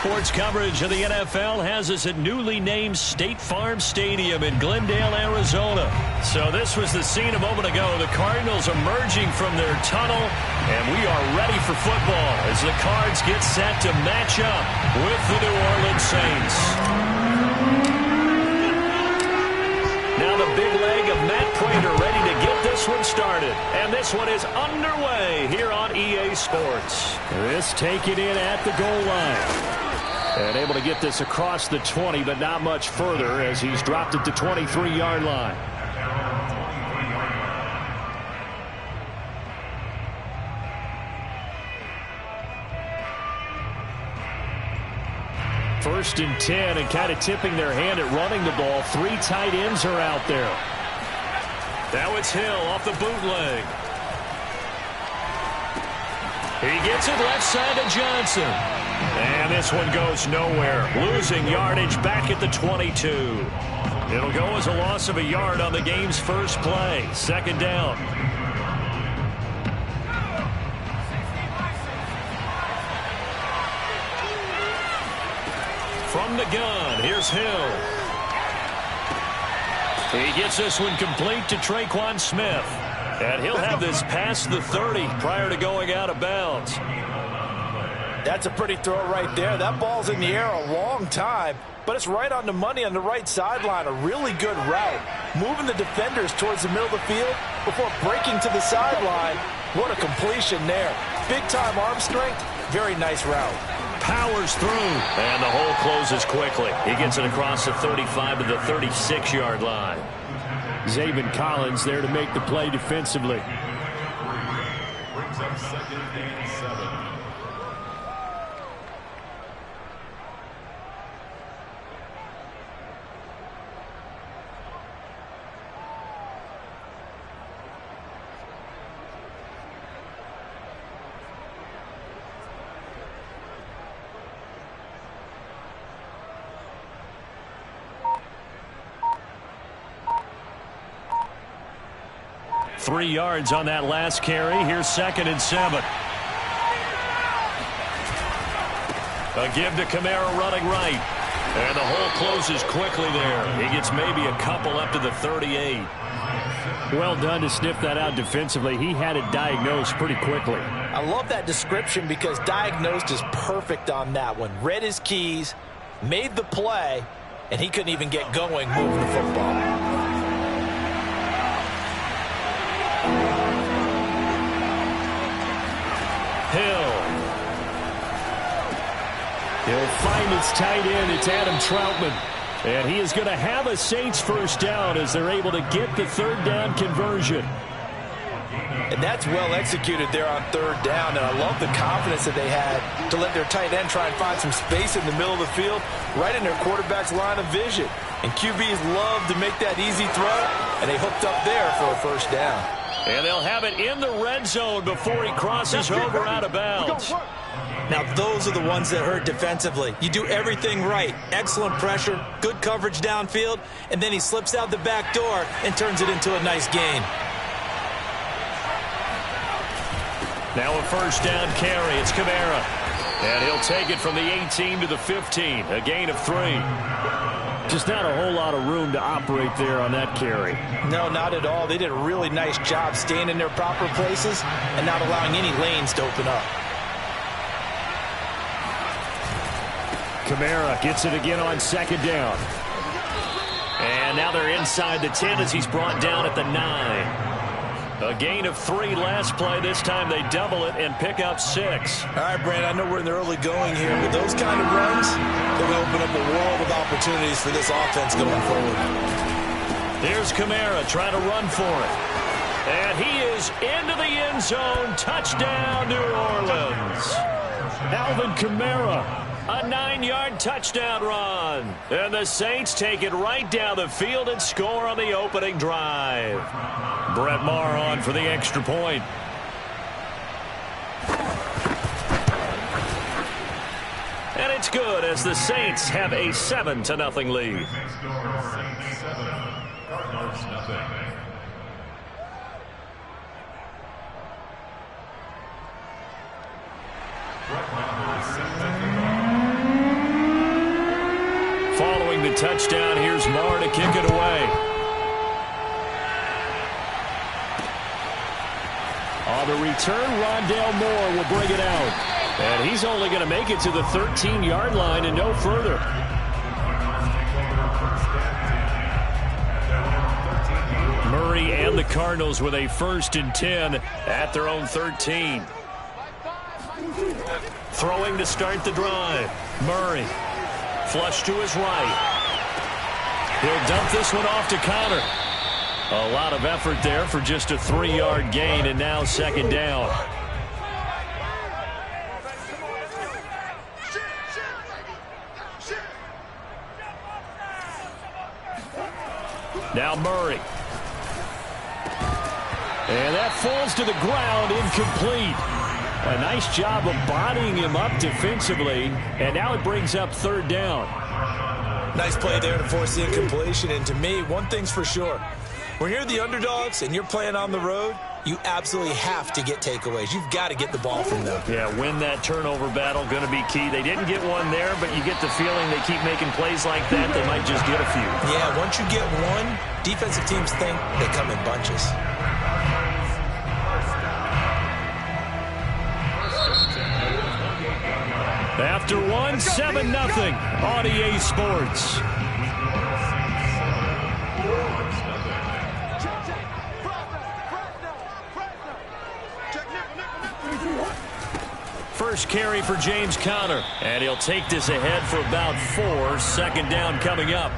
Sports coverage of the NFL has us at newly named State Farm Stadium in Glendale, Arizona. So this was the scene a moment ago. The Cardinals emerging from their tunnel, and we are ready for football as the Cards get set to match up with the New Orleans Saints. Now the big leg of Matt Prater ready to get this one started. And this one is underway here on EA Sports. This taken in at the goal line. And able to get this across the 20, but not much further as he's dropped it to 23-yard line. First and 10, and kind of tipping their hand at running the ball. Three tight ends are out there. Now it's Hill off the bootleg. He gets it left side to Johnson. And this one goes nowhere. Losing yardage back at the 22. It'll go as a loss of a yard on the game's first play. Second down. From the gun, here's Hill. He gets this one complete to Traquan Smith. And he'll have this past the 30 prior to going out of bounds. That's a pretty throw right there. That ball's in the air a long time, but it's right on the money on the right sideline. A really good route. Moving the defenders towards the middle of the field before breaking to the sideline. What a completion there. Big-time arm strength. Very nice route. Powers through, and the hole closes quickly. He gets it across the 35 to the 36-yard line. Zaven Collins there to make the play defensively. Brings up second and 7. Three yards on that last carry. Here's second and 7. A give to Kamara running right. And the hole closes quickly there. He gets maybe a couple up to the 38. Well done to sniff that out defensively. He had it diagnosed pretty quickly. I love that description because diagnosed is perfect on that one. Read his keys, made the play, and he couldn't even get going moving the football. Hill. He'll find his tight end. It's Adam Troutman. And he is going to have a Saints first down as they're able to get the third down conversion. And that's well executed there on third down. And I love the confidence that they had to let their tight end try and find some space in the middle of the field, right in their quarterback's line of vision. And QBs love to make that easy throw, and they hooked up there for a first down. And they'll have it in the red zone before he crosses over out of bounds. Now, those are the ones that hurt defensively. You do everything right. Excellent pressure, good coverage downfield, and then he slips out the back door and turns it into a nice gain. Now a first down carry. It's Kamara. And he'll take it from the 18 to the 15. A gain of 3. Just not a whole lot of room to operate there on that carry. No, not at all. They did a really nice job staying in their proper places and not allowing any lanes to open up. Kamara gets it again on second down. And now they're inside the 10 as he's brought down at the 9. A gain of 3 last play. This time they double it and pick up 6. All right, Brand, I know we're in the early going here, but those kind of runs, they're going to open up a world of opportunities for this offense going forward. Here's Kamara trying to run for it. And he is into the end zone. Touchdown, New Orleans. Alvin Kamara. A 9-yard touchdown run. And the Saints take it right down the field and score on the opening drive. Brett Maher on for the extra point. And it's good as the Saints have a 7-0 lead. Saints score 7, Cardinals nothing. Brett Maher is set to kick off. second touchdown. Here's Marr to kick it away. On the return, Rondale Moore will bring it out. And he's only going to make it to the 13-yard line and no further. Murray and the Cardinals with a 1st and 10 at their own 13. Throwing to start the drive. Murray. Flush to his right. He'll dump this one off to Connor. A lot of effort there for just a 3-yard gain, and now 2nd down. Now Murray. And that falls to the ground, incomplete. A nice job of bodying him up defensively, and now it brings up 3rd down. Nice play there to force the incompletion, and to me, one thing's for sure. When you're the underdogs and you're playing on the road, you absolutely have to get takeaways. You've got to get the ball from them. Yeah, win that turnover battle, going to be key. They didn't get one there, but you get the feeling they keep making plays like that, they might just get a few. Yeah, once you get one, defensive teams think they come in bunches. After one, 7-0 on EA Sports. First carry for James Conner, and he'll take this ahead for about 4. 2nd down coming up.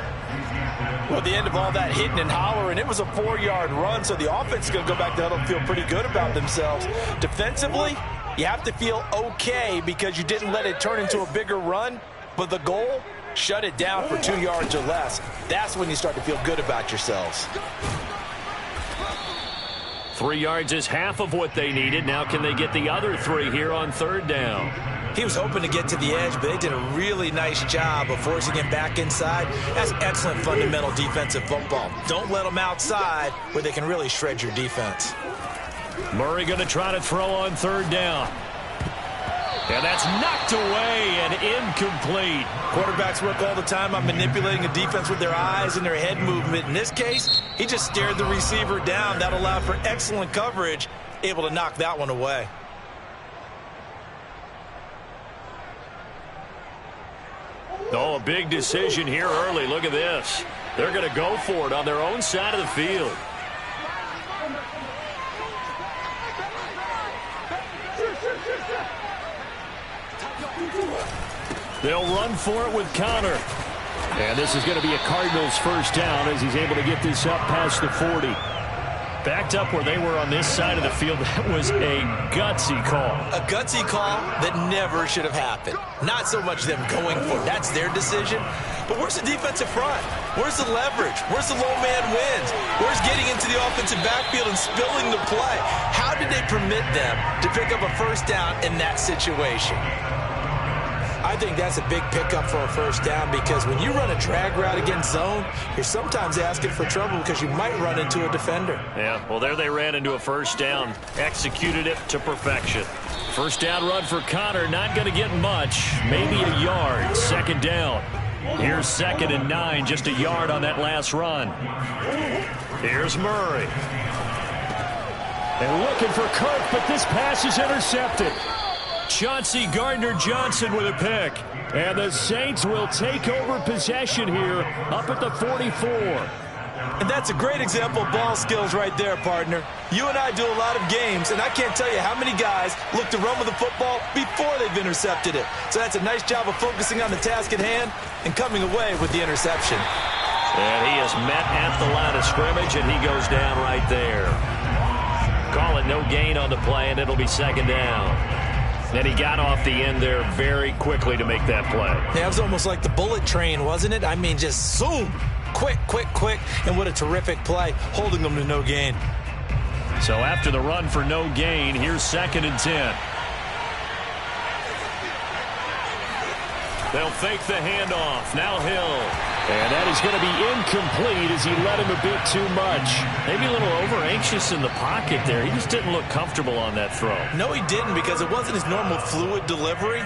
Well, at the end of all that hitting and hollering, it was a 4-yard run, so the offense is going to go back to huddle and feel pretty good about themselves. Defensively, you have to feel okay because you didn't let it turn into a bigger run, but the goal, shut it down for 2 yards or less. That's when you start to feel good about yourselves. 3 yards is half of what they needed. Now can they get the other 3 here on 3rd down? He was hoping to get to the edge, but they did a really nice job of forcing him back inside. That's excellent fundamental defensive football. Don't let them outside where they can really shred your defense. Murray going to try to throw on 3rd down. And that's knocked away and incomplete. Quarterbacks work all the time on manipulating a defense with their eyes and their head movement. In this case, he just stared the receiver down. That allowed for excellent coverage, able to knock that one away. Oh, a big decision here early. Look at this. They're going to go for it on their own side of the field. They'll run for it with Connor. And this is going to be a Cardinals 1st down as he's able to get this up past the 40. Backed up where they were on this side of the field. That was a gutsy call. A gutsy call that never should have happened. Not so much them going for it. That's their decision. But where's the defensive front? Where's the leverage? Where's the low man wins? Where's getting into the offensive backfield and spilling the play? How did they permit them to pick up a 1st down in that situation? I think that's a big pickup for a 1st down because when you run a drag route against zone, you're sometimes asking for trouble because you might run into a defender. Yeah, well, there they ran into a 1st down. Executed it to perfection. 1st down run for Connor. Not going to get much. Maybe a yard. 2nd down. Here's 2nd and 9. Just a yard on that last run. Here's Murray. And looking for Kirk, but this pass is intercepted. Chauncey Gardner-Johnson with a pick. And the Saints will take over possession here up at the 44. And that's a great example of ball skills right there, partner. You and I do a lot of games, and I can't tell you how many guys look to run with the football before they've intercepted it. So that's a nice job of focusing on the task at hand and coming away with the interception. And he is met at the line of scrimmage, and he goes down right there. Call it no gain on the play, and it'll be 2nd down. And he got off the end there very quickly to make that play. Yeah, it was almost like the bullet train, wasn't it? I mean, just zoom. Quick, quick, quick. And what a terrific play, holding them to no gain. So after the run for no gain, here's 2nd and 10. They'll fake the handoff. Now Hill. And that is going to be incomplete as he led him a bit too much. Maybe a little over-anxious in the pocket there. He just didn't look comfortable on that throw. No, he didn't because it wasn't his normal fluid delivery.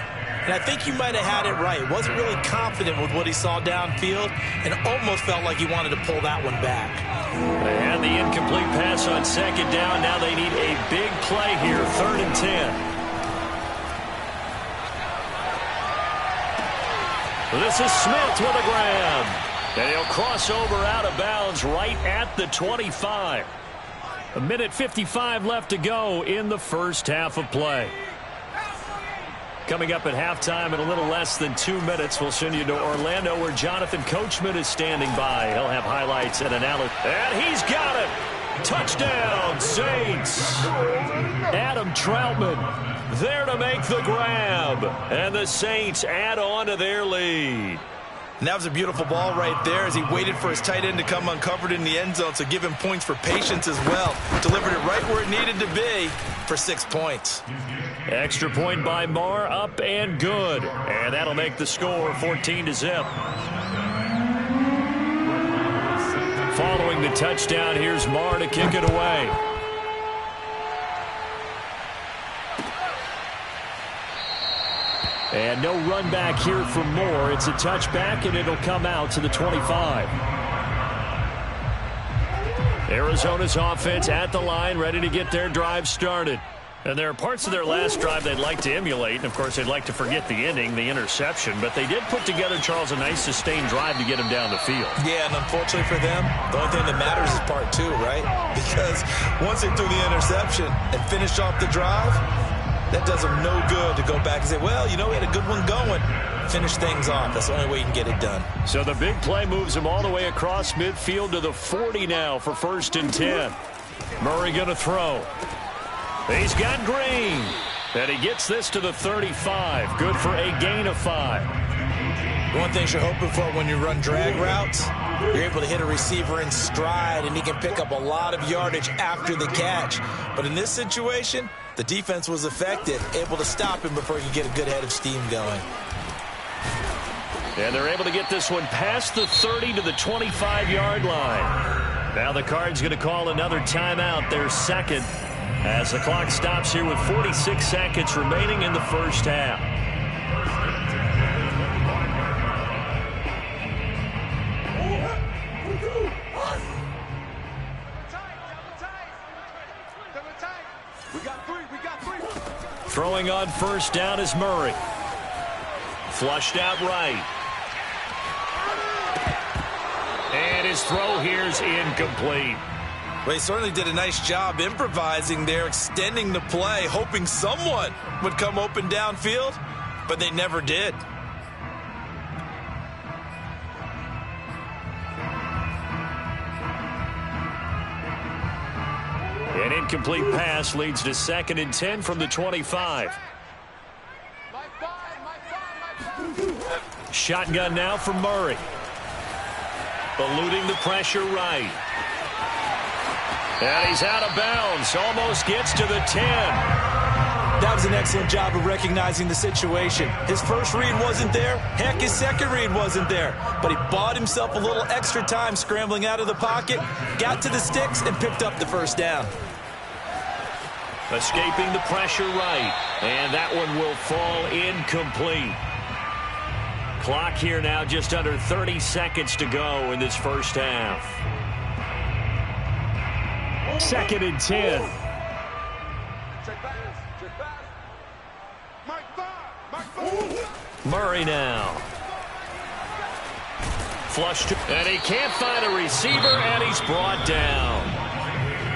And I think you might have had it right. Wasn't really confident with what he saw downfield and almost felt like he wanted to pull that one back. They had the incomplete pass on second down. Now they need a big play here, 3rd and 10. This is Smith with a grab. And he'll cross over out of bounds right at the 25. 1:55 left to go in the first half of play. Coming up at halftime in a little less than 2 minutes, we'll send you to Orlando where Jonathan Coachman is standing by. He'll have highlights and analysis. And he's got it. Touchdown, Saints. Adam Troutman there to make the grab. And the Saints add on to their lead. And that was a beautiful ball right there as he waited for his tight end to come uncovered in the end zone, so give him points for patience as well. Delivered it right where it needed to be for 6 points. Extra point by Marr, up and good. And that'll make the score 14-0. Following the touchdown, here's Marr to kick it away. And no run back here for Moore. It's a touchback, and it'll come out to the 25. Arizona's offense at the line, ready to get their drive started. And there are parts of their last drive they'd like to emulate. And, of course, they'd like to forget the ending, the interception. But they did put together, Charles, a nice sustained drive to get them down the field. Yeah, and unfortunately for them, the only thing that matters is part 2, right? Because once they threw the interception and finished off the drive, that does them no good to go back and say, well, you know, we had a good one going. Finish things off. That's the only way you can get it done. So the big play moves them all the way across midfield to the 40 now for 1st and 10. Murray going to throw. He's got Green. And he gets this to the 35. Good for a gain of 5. One thing you're hoping for when you run drag routes, you're able to hit a receiver in stride, and he can pick up a lot of yardage after the catch. But in this situation, the defense was effective, able to stop him before he could get a good head of steam going. And they're able to get this one past the 30 to the 25-yard line. Now the Cards going to call another timeout, their second, as the clock stops here with 46 seconds remaining in the first half. Throwing on first down is Murray. Flushed out right. And his throw here's incomplete. Well, he certainly did a nice job improvising there, extending the play, hoping someone would come open downfield, but they never did. An incomplete pass leads to 2nd and 10 from the 25. Shotgun now for Murray. Eluding the pressure right. And he's out of bounds. Almost gets to the 10. That was an excellent job of recognizing the situation. His first read wasn't there. Heck, his second read wasn't there. But he bought himself a little extra time scrambling out of the pocket, got to the sticks, and picked up the first down. Escaping the pressure right. And that one will fall incomplete. Clock here now just under 30 seconds to go in this first half. 2nd and 10. Murray now. Flushed. And he can't find a receiver, and he's brought down.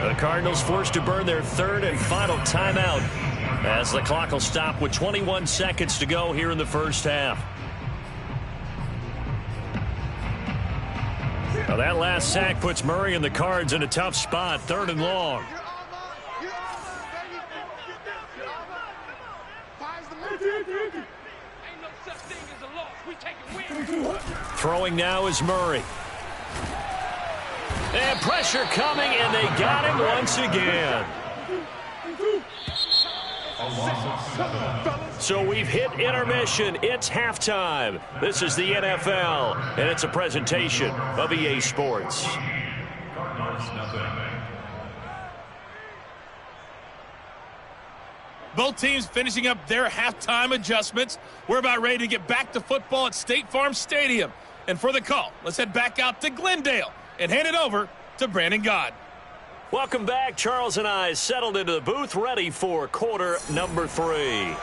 The Cardinals forced to burn their 3rd and final timeout as the clock will stop with 21 seconds to go here in the first half. Now that last sack puts Murray and the Cards in a tough spot, 3rd and long. Throwing now is Murray. And pressure coming, and they got him once again. So we've hit intermission. It's halftime. This is the NFL, and it's a presentation of EA Sports. Both teams finishing up their halftime adjustments. We're about ready to get back to football at State Farm Stadium. And for the call, let's head back out to Glendale and hand it over to Brandon God. Welcome back. Charles and I settled into the booth, ready for quarter number 3.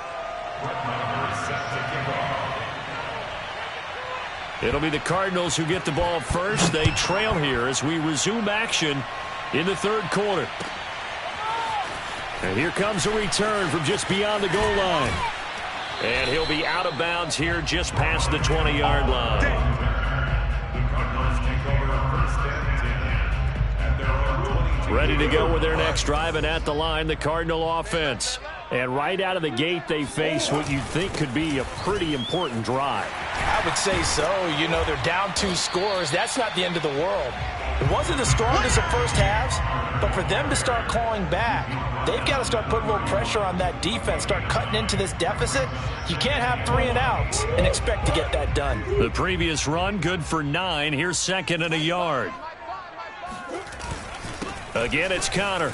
It'll be the Cardinals who get the ball first. They trail here as we resume action in the third quarter. And here comes a return from just beyond the goal line. And he'll be out of bounds here just past the 20-yard line. Ready to go with their next drive, and at the line, the Cardinal offense. And right out of the gate, they face what you'd think could be a pretty important drive. I would say so. You know, they're down 2 scores. That's not the end of the world. It wasn't the strongest of first halves, but for them to start clawing back, they've got to start putting a little pressure on that defense, start cutting into this deficit. You can't have 3 and outs and expect to get that done. The previous run, good for 9. Here's 2nd and a yard. Again, it's Connor.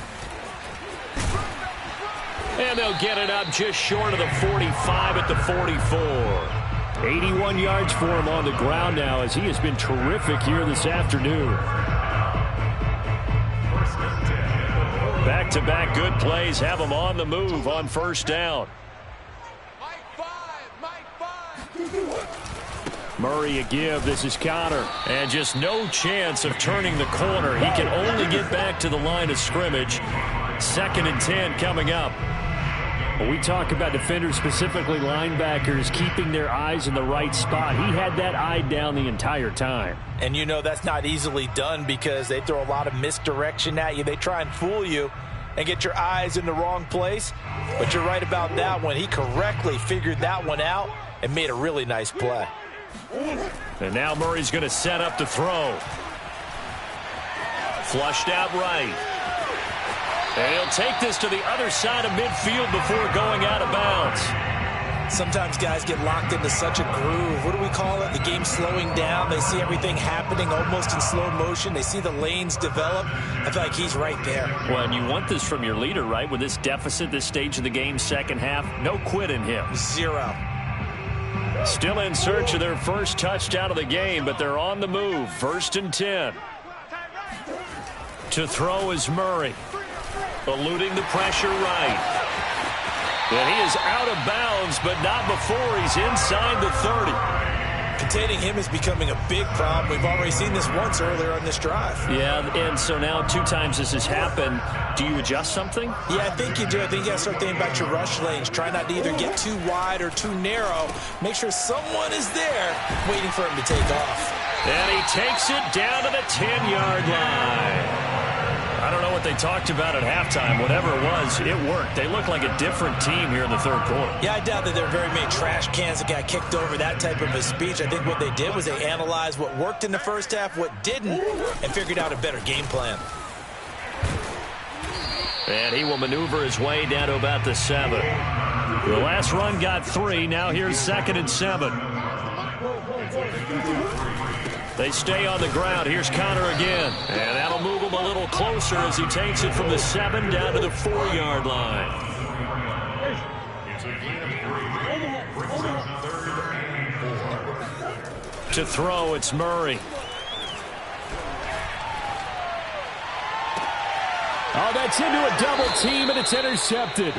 And they'll get it up just short of the 45 at the 44. 81 yards for him on the ground now, as he has been terrific here this afternoon. Back-to-back good plays have him on the move on first down. Murray a give. This is Connor. And just no chance of turning the corner. He can only get back to the line of scrimmage. 2nd and 10 coming up. When we talk about defenders, specifically linebackers, keeping their eyes in the right spot, he had that eye down the entire time. And you know that's not easily done because they throw a lot of misdirection at you. They try and fool you and get your eyes in the wrong place. But you're right about that one. He correctly figured that one out and made a really nice play. And now Murray's going to set up to throw. Flushed out right. And he'll take this to the other side of midfield before going out of bounds. Sometimes guys get locked into such a groove. What do we call it? The game slowing down. They see everything happening almost in slow motion. They see the lanes develop. I feel like he's right there. Well, and you want this from your leader, right? With this deficit, this stage of the game, second half, no quit in him. 0. Still in search of their first touchdown of the game, but they're on the move. 1st and 10. To throw is Murray. Eluding the pressure right. And he is out of bounds, but not before he's inside the 30. Containing him is becoming a big problem. We've already seen this once earlier on this drive. Yeah, and so now 2 times this has happened. Do you adjust something? Yeah, I think you do. I think you got to start thinking about your rush lanes. Try not to either get too wide or too narrow. Make sure someone is there waiting for him to take off. And he takes it down to the 10-yard line. I don't know what they talked about at halftime. Whatever it was, it worked. They look like a different team here in the third quarter. Yeah, I doubt that there are very many trash cans that got kicked over, that type of a speech. I think what they did was they analyzed what worked in the first half, what didn't, and figured out a better game plan. And he will maneuver his way down to about the 7. The last run got 3. Now here's 2nd and 7. They stay on the ground. Here's Connor again. And that'll move him a little closer as he takes it from the 7 down to the 4-yard line. To throw, it's Murray. Oh, that's into a double team, and it's intercepted.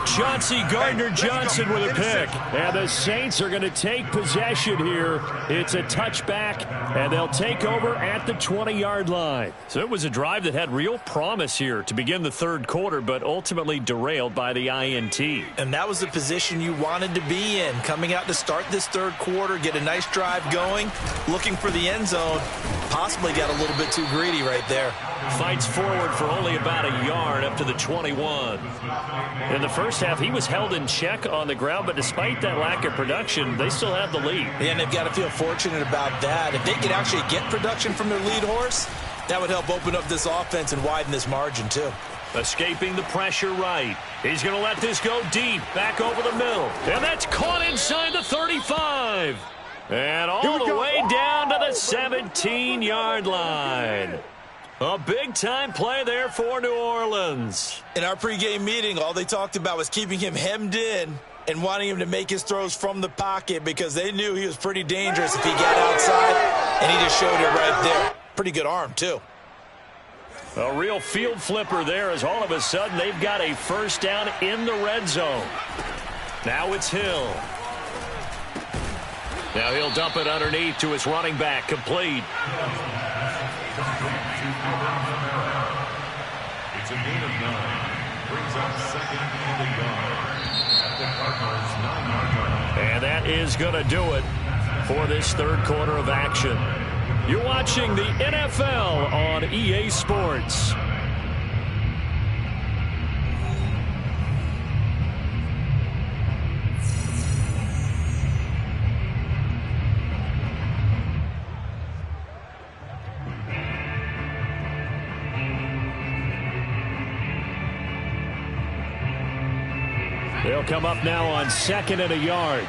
Chauncey Gardner-Johnson with a pick. And the Saints are going to take possession here. It's a touchback, and they'll take over at the 20-yard line. So it was a drive that had real promise here to begin the third quarter, but ultimately derailed by the INT. And that was the position you wanted to be in. Coming out to start this third quarter, get a nice drive going, looking for the end zone. Possibly got a little bit too greedy right there. Fights forward for only about a yard up to the 21. In the first half, he was held in check on the ground, but despite that lack of production, they still have the lead. Yeah, and they've got to feel fortunate about that. If they could actually get production from their lead horse, that would help open up this offense and widen this margin, too. Escaping the pressure right. He's going to let this go deep, back over the middle. And that's caught inside the 35. And all the way down to the 17-yard line. A big-time play there for New Orleans. In our pregame meeting, all they talked about was keeping him hemmed in and wanting him to make his throws from the pocket because they knew he was pretty dangerous if he got outside, and he just showed it right there. Pretty good arm, too. A real field flipper there as all of a sudden they've got a first down in the red zone. Now it's Hill. Now he'll dump it underneath to his running back, complete. It's a gain of 9. Brings up second and a yard at the Cardinals' 9-yard line. And that is going to do it for this third quarter of action. You're watching the NFL on EA Sports. They'll come up now on 2nd and a yard.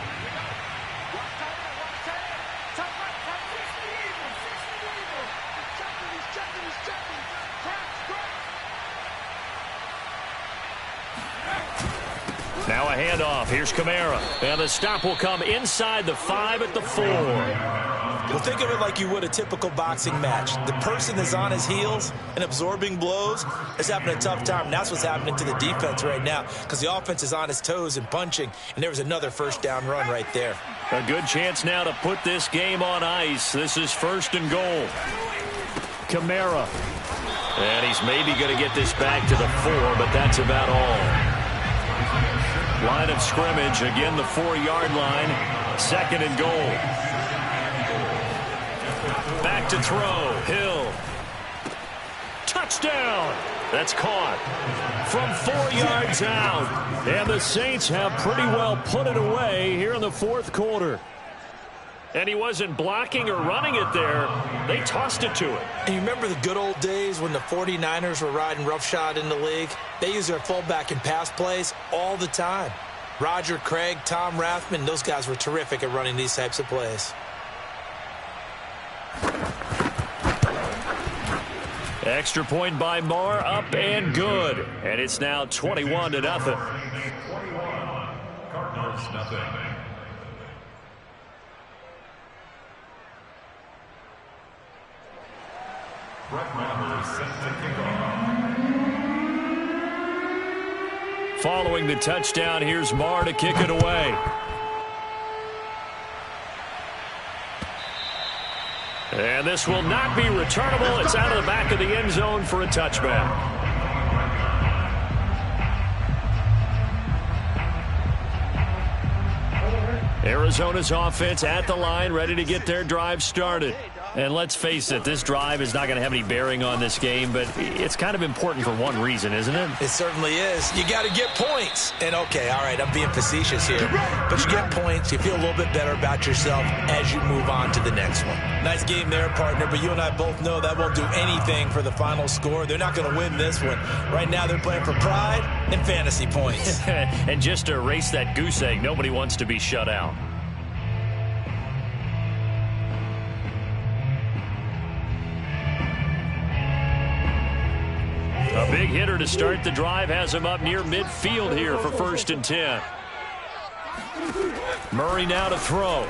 Now a handoff. Here's Kamara. And the stop will come inside the 5 at the 4. Well, think of it like you would a typical boxing match. The person is on his heels and absorbing blows is having a tough time. And that's what's happening to the defense right now because the offense is on his toes and punching. And there was another first down run right there. A good chance now to put this game on ice. This is 1st and goal. Kamara. And he's maybe going to get this back to the 4, but that's about all. Line of scrimmage, again the 4-yard line. 2nd and goal. Back to throw. Hill. Touchdown. That's caught from 4 yards out. And the Saints have pretty well put it away here in the 4th quarter. And he wasn't blocking or running it there. They tossed it to him. And you remember the good old days when the 49ers were riding roughshod in the league? They used their fullback in pass plays all the time. Roger Craig, Tom Rathman, those guys were terrific at running these types of plays. Extra point by Marr, up and good. And it's now 21-0. 21, Cardinals nothing. Brett Maher is set to kick off. Following the touchdown, here's Marr to kick it away. And this will not be returnable. It's out of the back of the end zone for a touchback. Arizona's offense at the line, ready to get their drive started. And let's face it, this drive is not going to have any bearing on this game, but it's kind of important for one reason, isn't it? It certainly is. You got to get points. And, okay, all right, I'm being facetious here. But you get points, you feel a little bit better about yourself as you move on to the next one. Nice game there, partner, but you and I both know that won't do anything for the final score. They're not going to win this one. Right now they're playing for pride and fantasy points. And just to erase that goose egg, nobody wants to be shut out. A big hitter to start the drive has him up near midfield here for 1st and 10. Murray now to throw.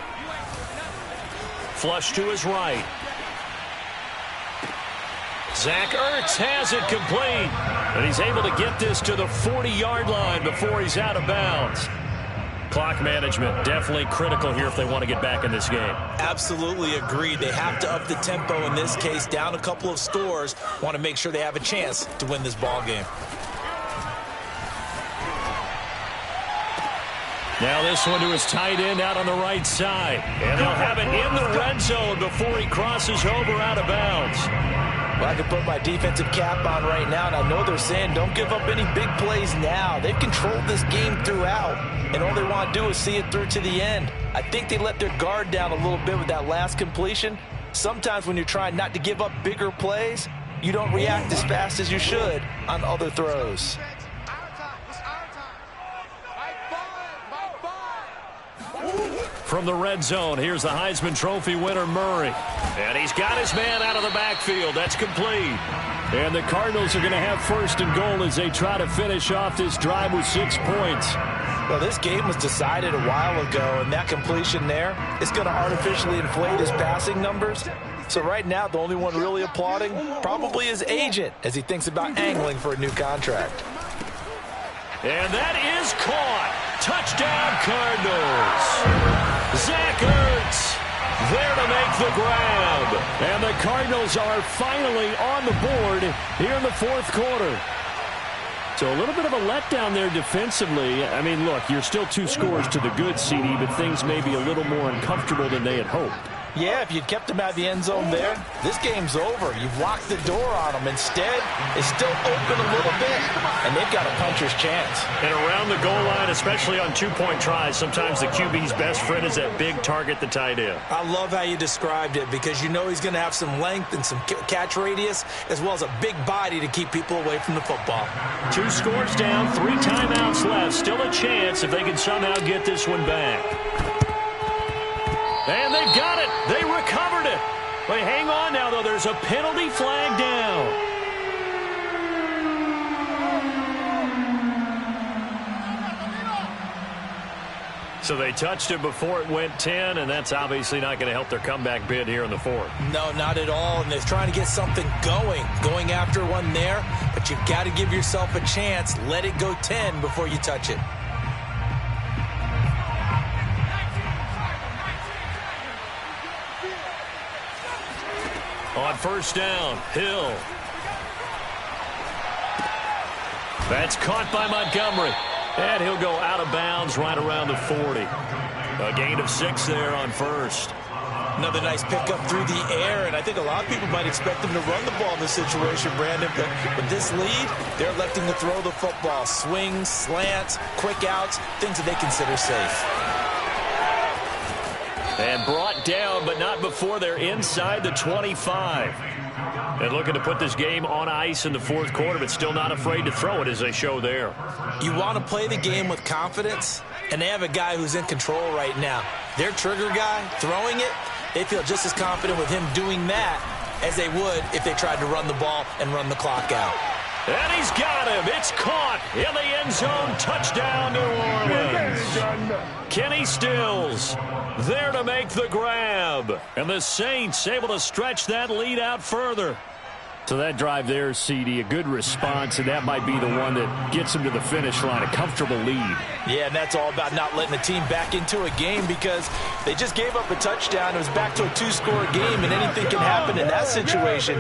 Flush to his right. Zach Ertz has it complete. And he's able to get this to the 40-yard line before he's out of bounds. Clock management definitely critical here if they want to get back in this game. Absolutely agreed. They have to up the tempo in this case, down a couple of scores. Want to make sure they have a chance to win this ball game. Now this one to his tight end out on the right side. And they'll have it in the red zone before he crosses over out of bounds. Well, I can put my defensive cap on right now, and I know they're saying don't give up any big plays now. They've controlled this game throughout, and all they want to do is see it through to the end. I think they let their guard down a little bit with that last completion. Sometimes when you're trying not to give up bigger plays, you don't react as fast as you should on other throws. from the red zone. Here's the Heisman Trophy winner, Murray. And he's got his man out of the backfield. That's complete. And the Cardinals are going to have first and goal as they try to finish off this drive with 6 points. Well, this game was decided a while ago, and that completion there is going to artificially inflate his passing numbers. So right now, the only one really applauding probably his agent as he thinks about angling for a new contract. And that is caught. Touchdown, Cardinals. Zach Ertz there to make the grab. And the Cardinals are finally on the board here in the fourth quarter. So a little bit of a letdown there defensively. I mean, look, you're still 2 scores to the good, CD, but things may be a little more uncomfortable than they had hoped. Yeah, if you'd kept him out of the end zone there, this game's over. You've locked the door on him. Instead, it's still open a little bit, and they've got a puncher's chance. And around the goal line, especially on 2-point tries, sometimes the QB's best friend is that big target, the tight end. I love how you described it because you know he's going to have some length and some catch radius as well as a big body to keep people away from the football. 2 scores down, 3 timeouts left. Still a chance if they can somehow get this one back. And they've got it. They recovered it. But hang on now, though. There's a penalty flag down. So they touched it before it went 10, and that's obviously not going to help their comeback bid here in the fourth. No, not at all. And they're trying to get something going after one there. But you've got to give yourself a chance. Let it go 10 before you touch it. On first down, Hill. That's caught by Montgomery. And he'll go out of bounds right around the 40. A gain of 6 there on first. Another nice pickup through the air, and I think a lot of people might expect them to run the ball in this situation, Brandon. But with this lead, they're electing to throw the football. Swings, slants, quick outs, things that they consider safe. And brought down, but not before they're inside the 25. And looking to put this game on ice in the fourth quarter, but still not afraid to throw it as they show there. You want to play the game with confidence, and they have a guy who's in control right now. Their trigger guy throwing it, they feel just as confident with him doing that as they would if they tried to run the ball and run the clock out. And he's got him. It's caught in the end zone. Touchdown, New Orleans. Kenny Stills there to make the grab. And the Saints able to stretch that lead out further. So that drive there, CD, a good response, and that might be the one that gets them to the finish line, a comfortable lead. Yeah, and that's all about not letting the team back into a game because they just gave up a touchdown. It was back to a 2-score game, and anything can happen in that situation.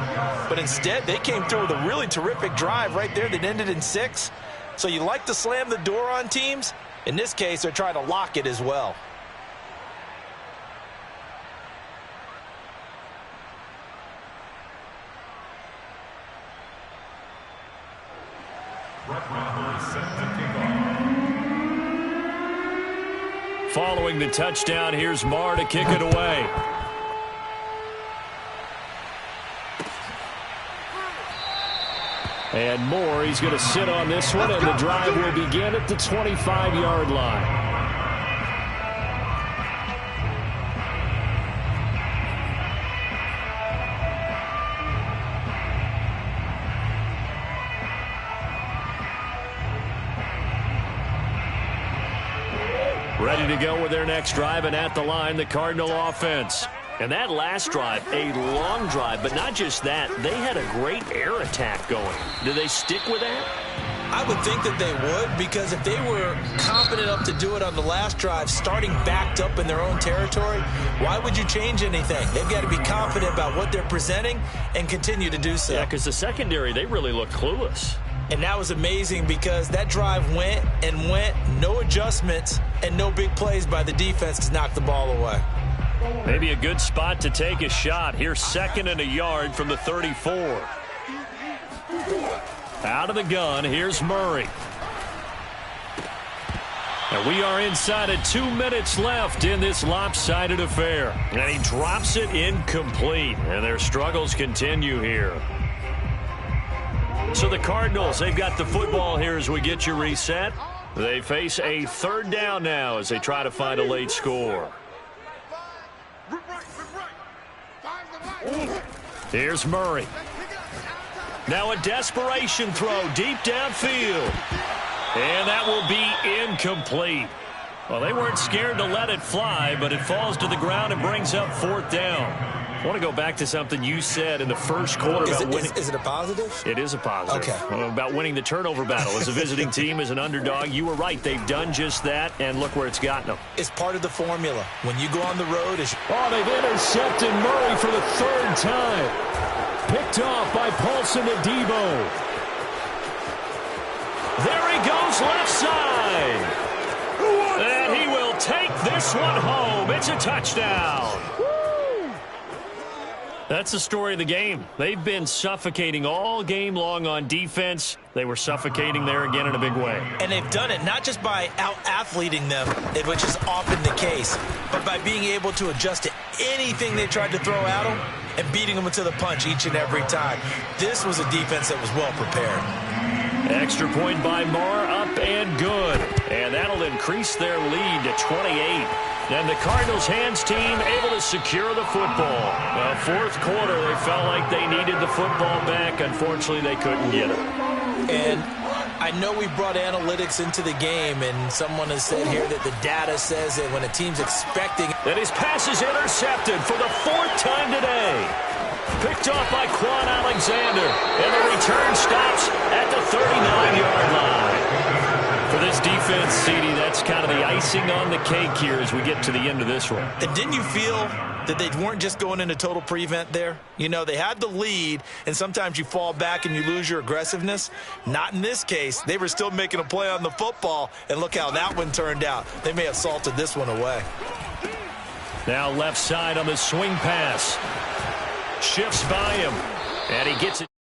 But instead, they came through with a really terrific drive right there that ended in 6. So you like to slam the door on teams. In this case, they're trying to lock it as well. Following the touchdown, here's Marr to kick it away. And Moore, he's going to sit on this one, and the drive will begin at the 25-yard line. Ready to go with their next drive, and at the line, the Cardinal offense. And that last drive, a long drive, but not just that. They had a great air attack going. Do they stick with that? I would think that they would, because if they were confident enough to do it on the last drive, starting backed up in their own territory, why would you change anything? They've got to be confident about what they're presenting and continue to do so. Yeah, because the secondary, they really look clueless. And that was amazing because that drive went and went, no adjustments, and no big plays by the defense to knock the ball away. Maybe a good spot to take a shot. Here's 2nd and a yard from the 34. Out of the gun, here's Murray. And we are inside of 2 minutes left in this lopsided affair. And he drops it incomplete. And their struggles continue here. So the Cardinals, they've got the football here as we get you reset. They face a 3rd down now as they try to find a late score. Here's Murray. Now a desperation throw deep downfield. And that will be incomplete. Well, they weren't scared to let it fly, but it falls to the ground and brings up 4th down. I want to go back to something you said in the first quarter about winning. Is it a positive? It is a positive. Okay. About winning the turnover battle. As a visiting team, as an underdog, you were right. They've done just that, and look where it's gotten them. It's part of the formula. When you go on the road, they've intercepted Murray for the 3rd time. Picked off by Paulson to Debo. There he goes left side. And he will take this one home. It's a touchdown. That's the story of the game. They've been suffocating all game long on defense. They were suffocating there again in a big way. And they've done it not just by out-athleting them, which is often the case, but by being able to adjust to anything they tried to throw at them and beating them into the punch each and every time. This was a defense that was well prepared. Extra point by Marr, up and good. And that'll increase their lead to 28. And the Cardinals' hands team able to secure the football. Well, 4th quarter, they felt like they needed the football back. Unfortunately, they couldn't get it. And I know we brought analytics into the game, and someone has said here that the data says that when a team's expecting... That his pass is intercepted for the 4th time today. Picked off by Quan Alexander. And the return stops at the 39-yard line. For this defense, CD, that's kind of the icing on the cake here as we get to the end of this one. And didn't you feel that they weren't just going into total prevent there? You know, they had the lead, and sometimes you fall back and you lose your aggressiveness. Not in this case. They were still making a play on the football, and look how that one turned out. They may have salted this one away. Now left side on the swing pass. Shifts by him, and he gets it.